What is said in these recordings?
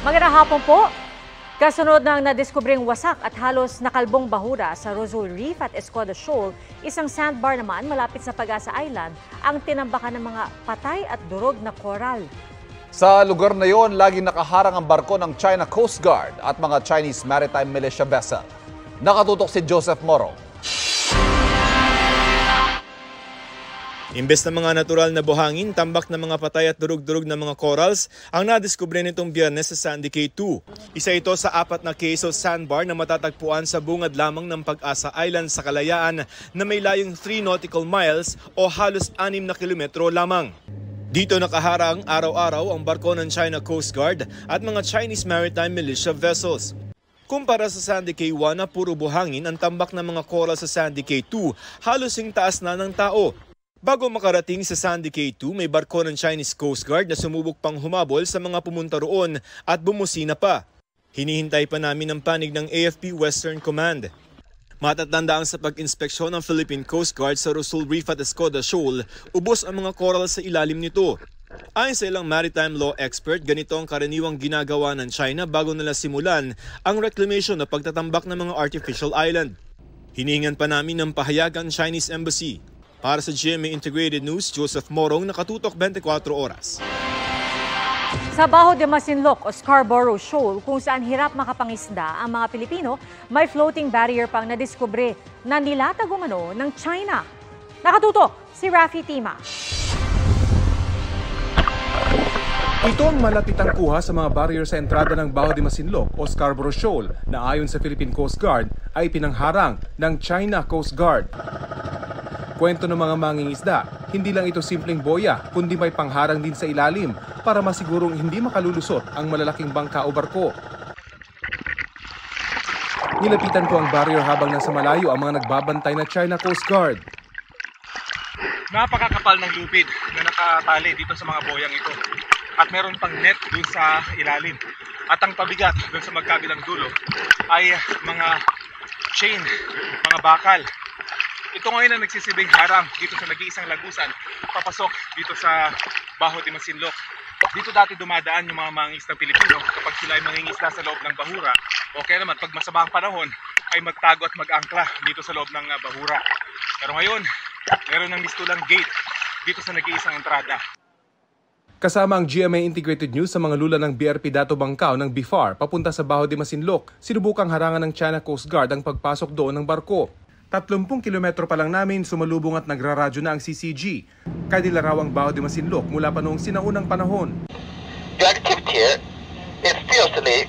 Magandang hapon po. Kasunod ng nadiskubring wasak at halos nakalbong bahura sa Rosul Reef at Escoda Shoal, isang sandbar naman malapit sa Pag-asa Island ang tinambakan ng mga patay at durog na koral. Sa lugar na yon, laging nakaharang ang barko ng China Coast Guard at mga Chinese Maritime Militia vessel. Nakatutok si Joseph Moro. Imbes na mga natural na buhangin, tambak na mga patay at durug-durug na mga corals ang nadiskubre nitong Biyernes sa Sandy Cay 2. Isa ito sa 4 na queso sandbar na matatagpuan sa bungad lamang ng Pag-asa Island sa Kalayaan na may layong 3 nautical miles o halos 6 na kilometro lamang. Dito nakaharang araw-araw ang barko ng China Coast Guard at mga Chinese Maritime Militia vessels. Kumpara sa Sandy Cay 1 na puro buhangin, ang tambak ng mga coral sa Sandy Cay 2 halos yung taas na ng tao. Bago makarating sa Sandy Cay 2, may barko ng Chinese Coast Guard na sumubok pang humabol sa mga pumunta roon at bumusina pa. Hinihintay pa namin ang panig ng AFP Western Command. Matatandaan sa pag-inspeksyon ng Philippine Coast Guard sa Rosul Reef at Escoda Shoal, ubos ang mga coral sa ilalim nito. Ayon sa ilang maritime law expert, ganito ang karaniwang ginagawa ng China bago nila simulan ang reclamation na pagtatambak ng mga artificial island. Hinihingan pa namin ng pahayag ang Chinese Embassy. Para sa GMA Integrated News, Joseph Morong, nakatutok 24 oras. Sa Bajo de Masinloc o Scarborough Shoal, kung saan hirap makapangisda ang mga Pilipino, may floating barrier pang nadiskubre na nilatag umano ng China. Nakatutok si Rafi Tima. Ito ang malapitang kuha sa mga barrier sa entrada ng Bajo de Masinloc o Scarborough Shoal na ayon sa Philippine Coast Guard ay pinangharang ng China Coast Guard. Kwento ng mga mangingisda, hindi lang ito simpleng boya, kundi may pangharang din sa ilalim para masigurong hindi makalulusot ang malalaking bangka o barko. Nilapitan ko ang barrier habang nasa malayo ang mga nagbabantay na China Coast Guard. Napakakapal ng lupid na nakatali dito sa mga boyang ito. At meron pang net dun sa ilalim. At ang pabigat dun sa magkabilang dulo ay mga chain, mga bakal. Ito ngayon ang nagsisibing harang dito sa nag-iisang lagusan, papasok dito sa Bajo de Masinloc. Dito dati dumadaan yung mga mangingisdang Pilipino kapag sila ay mangingisda sa loob ng bahura. O kaya naman pag masama ang panahon ay magtago at mag-angkla dito sa loob ng bahura. Pero ngayon, meron ng mistulang gate dito sa nag-iisang entrada. Kasama ang GMA Integrated News sa mga lula ng BRP Dato Bangkao ng BIFAR papunta sa Bajo de Masinloc, sinubukang harangan ng China Coast Guard ang pagpasok doon ng barko. 30 kilometro pa lang namin sumalubong at nagraradyo na ang CCG. Kanila raw ang Bajo de Masinloc mula pa noong sinaunang panahon. The activity is fiercely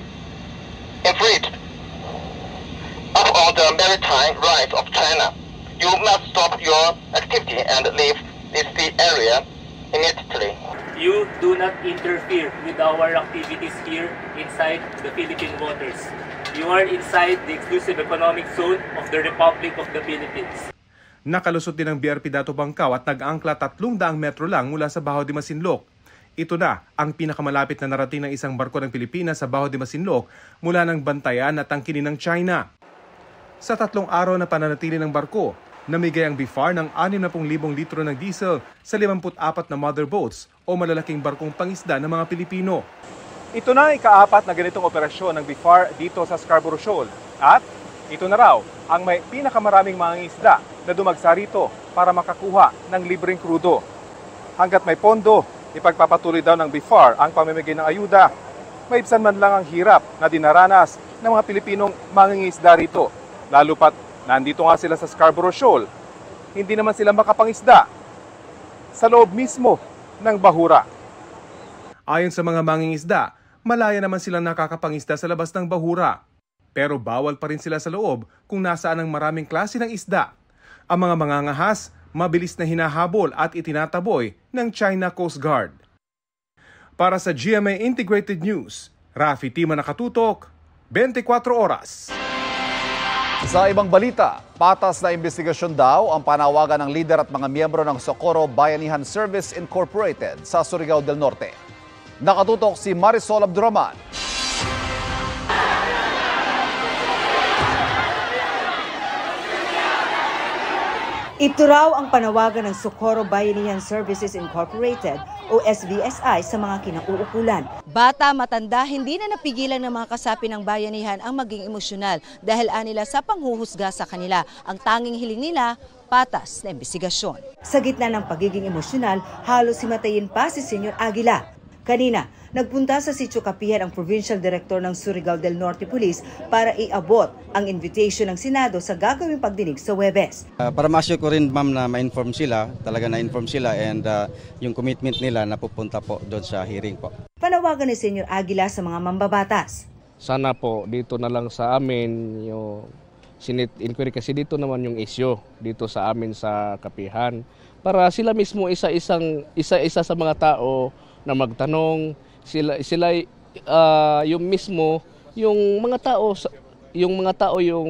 infringed on the maritime rights of China. You must stop your activity and leave this area immediately. You do not interfere with our activities here inside the Philippine waters. You are inside the exclusive economic zone of the Republic of the Philippines. Nakalusot din ang BRP Dato Bangkao at nag-angkla 300 metro lang mula sa Bajo de Masinloc. Ito na ang pinakamalapit na narating ng isang barko ng Pilipinas sa Bajo de Masinloc mula ng bantayan at tangkinin ng China. Sa 3 araw na pananatili ng barko, namigay ang BIFAR ng 60,000 litro ng diesel sa 54 na mother boats o malalaking barkong pangisda ng mga Pilipino. Ito na ang ika-4 na ganitong operasyon ng BIFAR dito sa Scarborough Shoal. At ito na raw ang may pinakamaraming mga isda na dumagsa rito para makakuha ng libreng krudo. Hanggat may pondo, ipagpapatuloy daw ng BIFAR ang pamimigay ng ayuda. Maibsan man lang ang hirap na dinaranas ng mga Pilipinong mangingisda rito. Lalo pat nandito nga sila sa Scarborough Shoal, hindi naman sila makapangisda sa loob mismo ng bahura. Ayon sa mga mangingisda, malaya naman silang nakakapangisda sa labas ng bahura. Pero bawal pa rin sila sa loob kung nasaan ang maraming klase ng isda. Ang mga mangangahas, mabilis na hinahabol at itinataboy ng China Coast Guard. Para sa GMA Integrated News, Rafi Tima, nakatutok, 24 oras. Sa ibang balita, patas na investigasyon daw ang panawagan ng lider at mga miyembro ng Socorro Bayanihan Service Incorporated sa Surigao del Norte. Nakatutok si Marisol Abdurrahman. Ito raw ang panawagan ng Socorro Bayanihan Services Incorporated o SBSI sa mga kinauukulan. Bata, matanda, hindi na napigilan ng mga kasapi ng bayanihan ang maging emosyonal dahil anila sa panghuhusga sa kanila. Ang tanging hiling nila, patas na investigasyon. Sa gitna ng pagiging emosyonal, halos himatayin pa si Senyor Aguila. Kanina, nagpunta sa Sitio Kapihan ang Provincial Director ng Surigao del Norte Police para iabot ang invitation ng Senado sa gagawing pagdinig sa Huwebes. Para ma-assure ko rin ma'am na ma-inform sila, talaga na-inform sila and yung commitment nila na pupunta po doon sa hearing po. Panawagan ni Senyor Aguila sa mga mambabatas. Sana po dito na lang sa amin yung Senate inquiry kasi dito naman yung issue dito sa amin sa Kapihan para sila mismo isa-isa sa mga tao na magtanong, sila yung mismo yung mga tao yung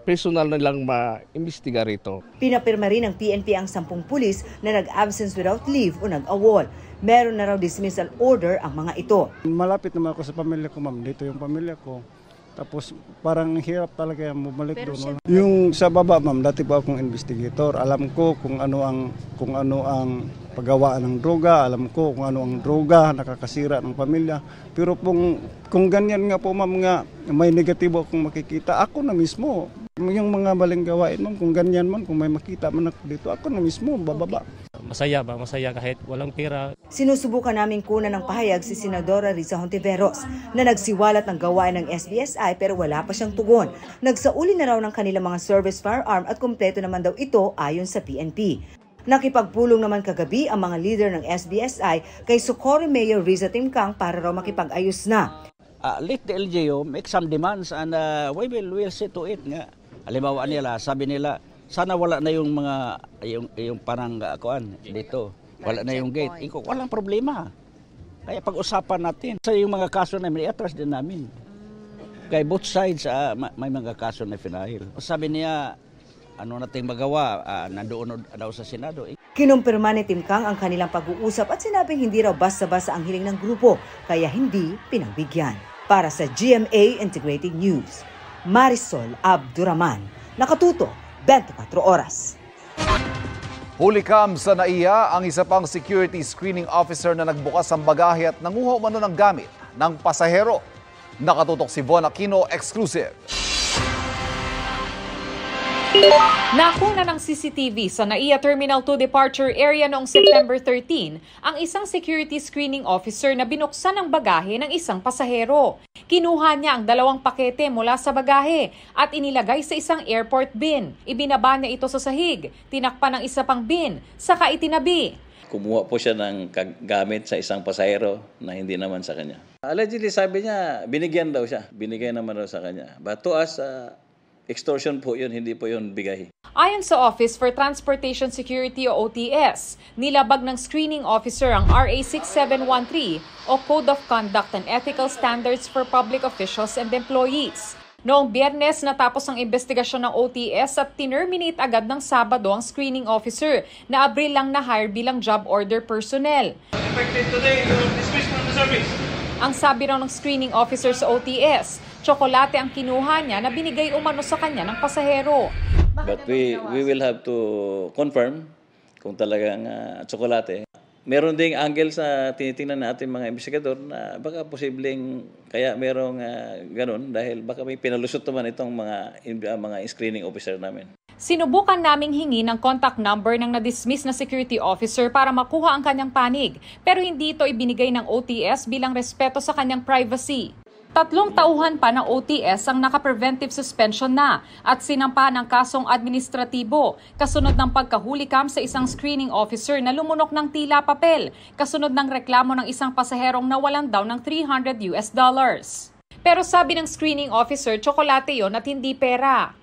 personal na lang ma-imbestiga rito. Pinapirma rin ng PNP ang 10 pulis na nag-absence without leave o nag-awol. Meron na raw dismissal order ang mga ito. Malapit naman ako sa pamilya ko, ma'am. Dito yung pamilya ko. Tapos parang hirap talaga yung bumalik doon. Yung sa baba, ma'am, dati po akong investigator. Alam ko kung ano ang paggawaan ng droga, alam ko kung ano ang droga nakakasira ng pamilya. Pero kung ganyan nga po, ma'am, nga may negatibo akong makikita, ako na mismo. Yung mga maling gawain, ma'am, kung ganyan man, kung may makita man ako dito, ako na mismo bababa. Masaya kahit walang pera. Sinusubukan naming kunan ng pahayag si Senadora Risa Hontiveros na nagsiwalat ng gawain ng SBSI pero wala pa siyang tugon. Nagsauli na raw ng kanilang mga service firearm at kumpleto naman daw ito ayon sa PNP. Nakipagpulong naman kagabi ang mga leader ng SBSI kay Socorro Mayor Riza Timkang para raw makipag-ayos na. Let the LGU make some demands and we will see to it nga. Halimbawa nila, sabi nila, sana wala na yung mga yung parang dito. Wala na yung gate. Walang problema. Kaya pag-usapan natin. Sa yung mga kaso namin, i-atras din namin. Kaya both sides may mga kaso na finahil. Sabi niya, ano nating magawa, nandoon daw sa Senado. Kinumpirma ni Timkang ang kanilang pag-uusap at sinabing hindi raw basta-basta ang hiling ng grupo, kaya hindi pinagbigyan. Para sa GMA Integrated News, Marisol Abduraman, nakatuto 24 oras. Hulikam sa NAIA ang isa pang security screening officer na nagbukas ng bagahe at nanguha umano ng gamit ng pasahero. Nakatutok si Von Aquino, exclusive. Nakuna ng CCTV sa NAIA Terminal 2 departure area noong September 13 ang isang security screening officer na binuksan ang bagahe ng isang pasahero. Kinuha niya ang 2 pakete mula sa bagahe at inilagay sa isang airport bin. Ibinaba niya ito sa sahig, tinakpan ng isa pang bin, saka itinabi. Kumuha po siya ng gamit sa isang pasahero na hindi naman sa kanya. Allegedly sabi niya, binigyan daw siya. Binigay naman daw sa kanya. But to us, extortion po yun, hindi po yun bigay. Ayon sa Office for Transportation Security o OTS, nilabag ng screening officer ang RA 6713 o Code of Conduct and Ethical Standards for Public Officials and Employees. Noong Biyernes natapos ang investigasyon ng OTS at tinerminate agad ng Sabado ang screening officer na Abril lang na-hire bilang job order personnel. Effective today, you're dismissed from the service. Ang sabi raw ng screening officer sa OTS, tsokolate ang kinuha niya na binigay umano sa kanya ng pasahero. But we will have to confirm kung talagang tsokolate. Meron ding angle sa tinitingnan natin mga investigador na baka posibleng kaya merong ganun dahil baka may pinalusot naman itong mga screening officer namin. Sinubukan naming hingi ng contact number ng na-dismiss na security officer para makuha ang kanyang panig, pero hindi ito ibinigay ng OTS bilang respeto sa kanyang privacy. 3 tauhan pa ng OTS ang naka-preventive suspension na at sinampa ng kasong administratibo kasunod ng pagkahulikam sa isang screening officer na lumunok ng tila papel kasunod ng reklamo ng isang pasaherong nawalan daw ng $300. Pero sabi ng screening officer, tsokolate yon at hindi pera.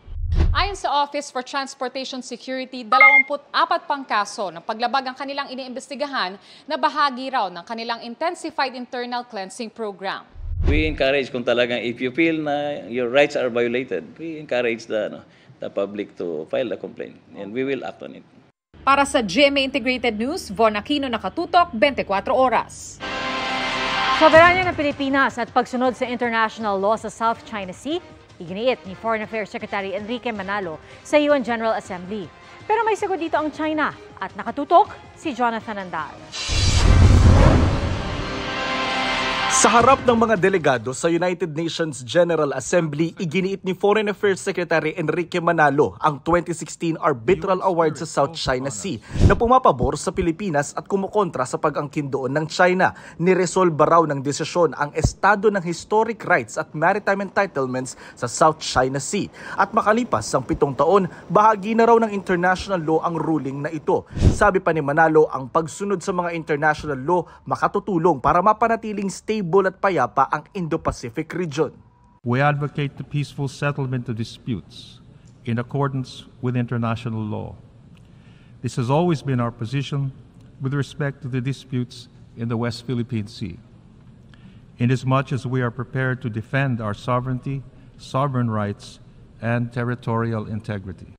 Ayon sa Office for Transportation Security, 24 pang kaso ng paglabag ang kanilang iniimbestigahan na bahagi raw ng kanilang intensified internal cleansing program. We encourage kung talagang if you feel na your rights are violated, we encourage the public to file a complaint and we will act on it. Para sa GMA Integrated News, Von Aquino, nakatutok 24 oras. Soberanya ng Pilipinas at pagsunod sa international law sa South China Sea, iginiit ni Foreign Affairs Secretary Enrique Manalo sa UN General Assembly. Pero may sagot dito ang China at nakatutok si Jonathan Andal. Sa harap ng mga delegado sa United Nations General Assembly, iginiit ni Foreign Affairs Secretary Enrique Manalo ang 2016 Arbitral Award sa South China Sea na pumapabor sa Pilipinas at kumukontra sa pag-angkin doon ng China. Niresolba raw ng desisyon ang estado ng historic rights at maritime entitlements sa South China Sea. At makalipas ang 7 taon, bahagi na raw ng international law ang ruling na ito. Sabi pa ni Manalo, ang pagsunod sa mga international law makatutulong para mapanatiling stable at payapa ang Indo-Pacific region. We advocate the peaceful settlement of disputes in accordance with international law. This has always been our position with respect to the disputes in the West Philippine Sea. Inasmuch as we are prepared to defend our sovereignty, sovereign rights, and territorial integrity.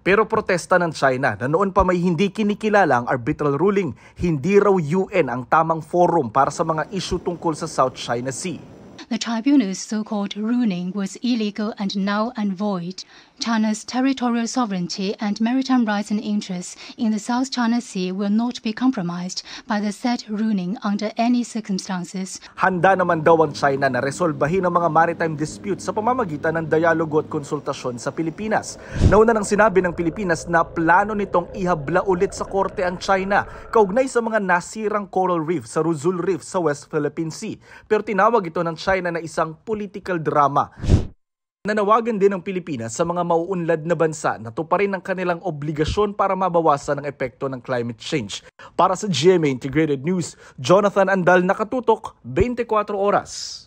Pero protesta ng China na noon pa may hindi kinikilala ang arbitral ruling, hindi raw UN ang tamang forum para sa mga issue tungkol sa South China Sea. The tribunal's so-called ruling was illegal and null and void. China's territorial sovereignty and maritime rights and interests in the South China Sea will not be compromised by the said ruling under any circumstances. Handa naman daw ang China na resolbahin ang mga maritime disputes sa pamamagitan ng dialogo at konsultasyon sa Pilipinas. Nauna nang sinabi ng Pilipinas na plano nitong ihabla ulit sa korte ang China kaugnay sa mga nasirang coral reef sa Ruzul Reef sa West Philippine Sea. Pero tinawag ito ng China na isang political drama. Nanawagan din ng Pilipinas sa mga mauunlad na bansa na tuparin ang kanilang obligasyon para mabawasan ang epekto ng climate change. Para sa GMA Integrated News, Jonathan Andal, nakatutok, 24 oras.